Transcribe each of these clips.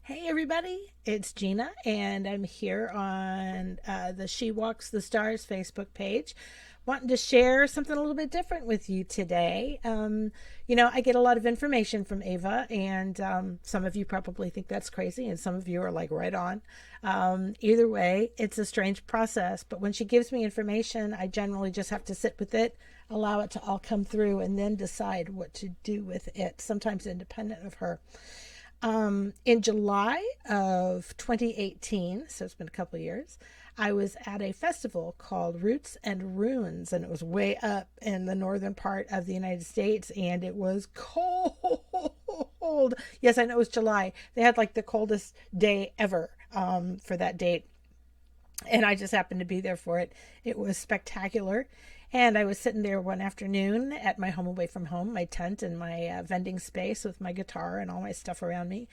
Hey everybody, it's Gina, and I'm here on the She Walks the Stars Facebook page, wanting to share something a little bit different with you today. I get a lot of information from Ava, and some of you probably think that's crazy, and some of you are like right on. Either way, it's a strange process, but when she gives me information, I generally just have to sit with it, allow it to all come through, and then decide what to do with it, sometimes independent of her. In July of 2018, so it's been a couple of years, I was at a festival called Roots and Runes, and it was way up in the northern part of the United States, and it was cold. Yes, I know it was July. They had like the coldest day ever for that date, and I just happened to be there for it. It was spectacular. And I was sitting there one afternoon at my home away from home, my tent and my vending space with my guitar and all my stuff around me.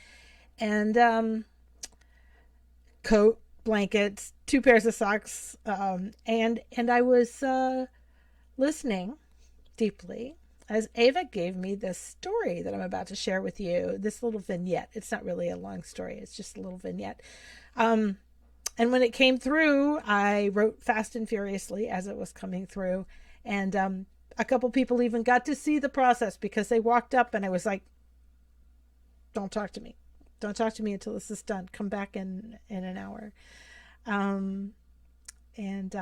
And coat, blankets, two pairs of socks, and I was listening deeply as Ava gave me this story that I'm about to share with you. This little vignette. It's not really a long story. It's just a little vignette. Um, and when it came through, I wrote fast and furiously as it was coming through. And a couple people even got to see the process because they walked up and I was like, don't talk to me. Don't talk to me until this is done. Come back in an hour. Um, and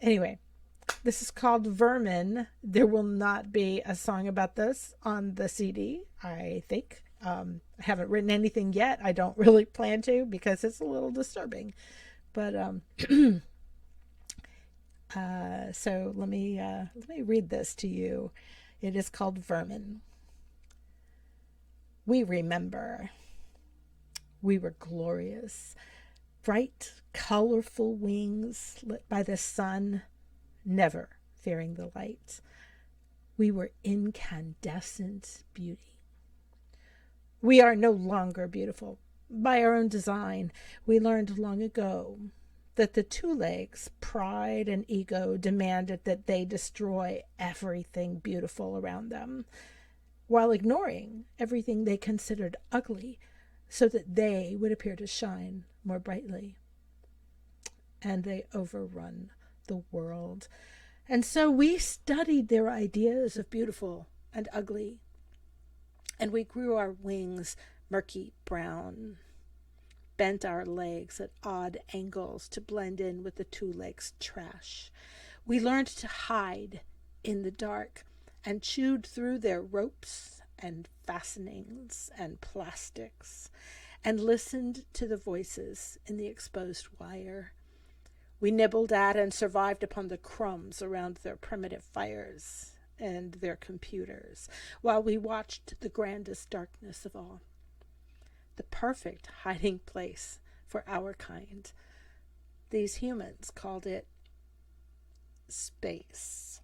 Anyway, this is called Vermin. There will not be a song about this on the CD, I think. I haven't written anything yet. I don't really plan to because it's a little disturbing. But so let me read this to you. It is called Vermin. We remember. We were glorious. Bright, colorful wings lit by the sun, never fearing the light. We were incandescent beauty. We are no longer beautiful. By our own design, we learned long ago that the two legs, pride and ego, demanded that they destroy everything beautiful around them, while ignoring everything they considered ugly, so that they would appear to shine more brightly. And they overrun the world. And so we studied their ideas of beautiful and ugly, and we grew our wings murky brown, bent our legs at odd angles to blend in with the two legs' trash. We learned to hide in the dark and chewed through their ropes and fastenings and plastics and listened to the voices in the exposed wire. We nibbled at and survived upon the crumbs around their primitive fires and their computers, while we watched the grandest darkness of all, the perfect hiding place for our kind. These humans called it space.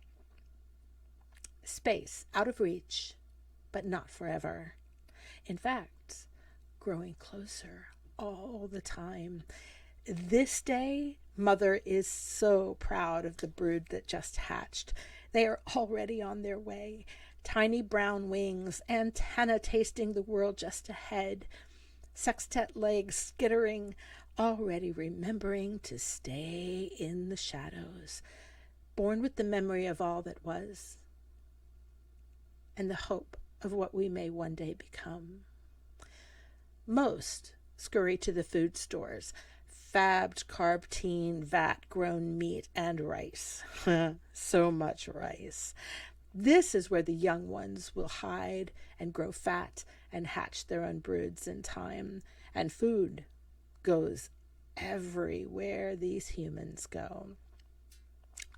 Space, out of reach, but not forever. In fact, growing closer all the time. This day, Mother is so proud of the brood that just hatched. They are already on their way. Tiny brown wings, antenna tasting the world just ahead, sextet legs skittering, already remembering to stay in the shadows, born with the memory of all that was, and the hope of what we may one day become. Most scurry to the food stores, fabbed carbine, vat-grown meat, and rice. So much rice. This is where the young ones will hide and grow fat and hatch their own broods in time. And food goes everywhere these humans go.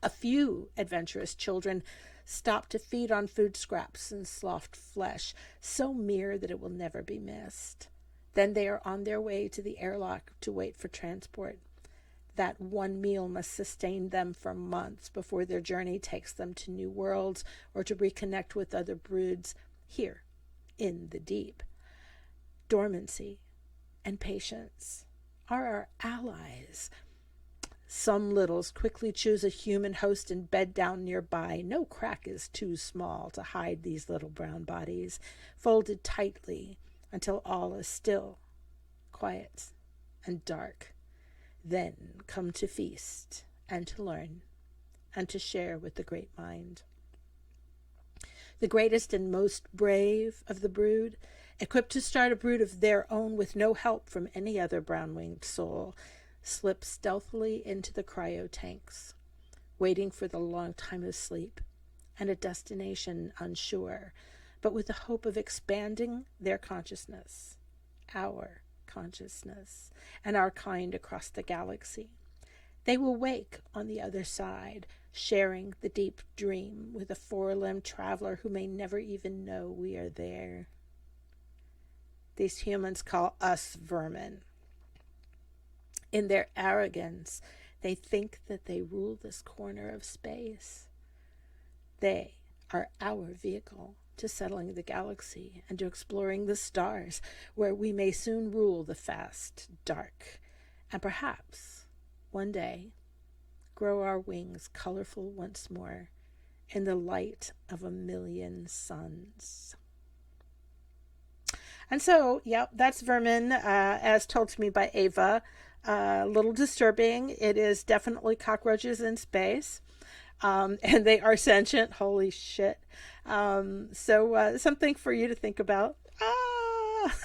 A few adventurous children stop to feed on food scraps and sloughed flesh, so mere that it will never be missed. Then they are on their way to the airlock to wait for transport. That one meal must sustain them for months before their journey takes them to new worlds or to reconnect with other broods here in the deep. Dormancy and patience are our allies. Some littles quickly choose a human host and bed down nearby. No crack is too small to hide these little brown bodies, folded tightly, until all is still, quiet, and dark. Then come to feast and to learn and to share with the great mind. The greatest and most brave of the brood, equipped to start a brood of their own with no help from any other brown-winged soul, slip stealthily into the cryo tanks, waiting for the long time of sleep and a destination unsure, but with the hope of expanding their consciousness, our consciousness, and our kind across the galaxy. They will wake on the other side, sharing the deep dream with a four-limbed traveler who may never even know we are there. These humans call us vermin. In their arrogance, they think that they rule this corner of space. They are our vehicle to settling the galaxy and to exploring the stars, where we may soon rule the vast dark, and perhaps, one day, grow our wings colorful once more in the light of a million suns. And so, that's Vermin, as told to me by Ava. A little disturbing. It is definitely cockroaches in space. And they are sentient. Holy shit. So something for you to think about. Ah!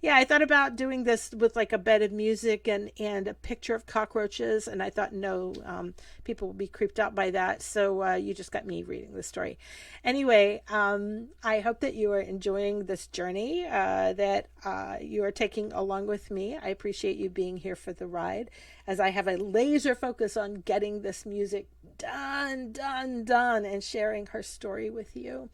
Yeah, I thought about doing this with like a bed of music and a picture of cockroaches, and I thought, no, people will be creeped out by that. So you just got me reading the story. Anyway, I hope that you are enjoying this journey, that you are taking along with me. I appreciate you being here for the ride, as I have a laser focus on getting this music done, and sharing her story with you.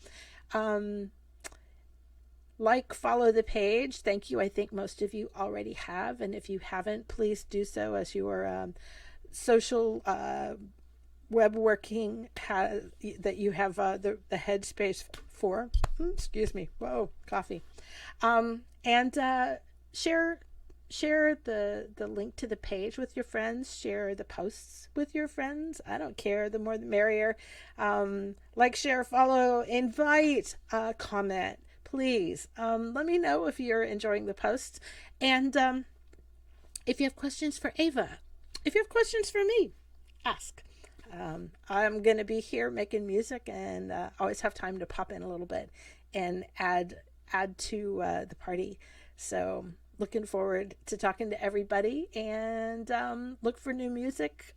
Follow the page. Thank you. I think most of you already have. And if you haven't, please do so, as your social web working that you have the headspace for. Excuse me. Whoa, coffee. And share the link to the page with your friends. Share the posts with your friends. I don't care. The more the merrier. Share, follow, invite, comment. Please let me know if you're enjoying the posts, and if you have questions for Ava, if you have questions for me, ask. I'm going to be here making music, and always have time to pop in a little bit and add to the party. So looking forward to talking to everybody, and look for new music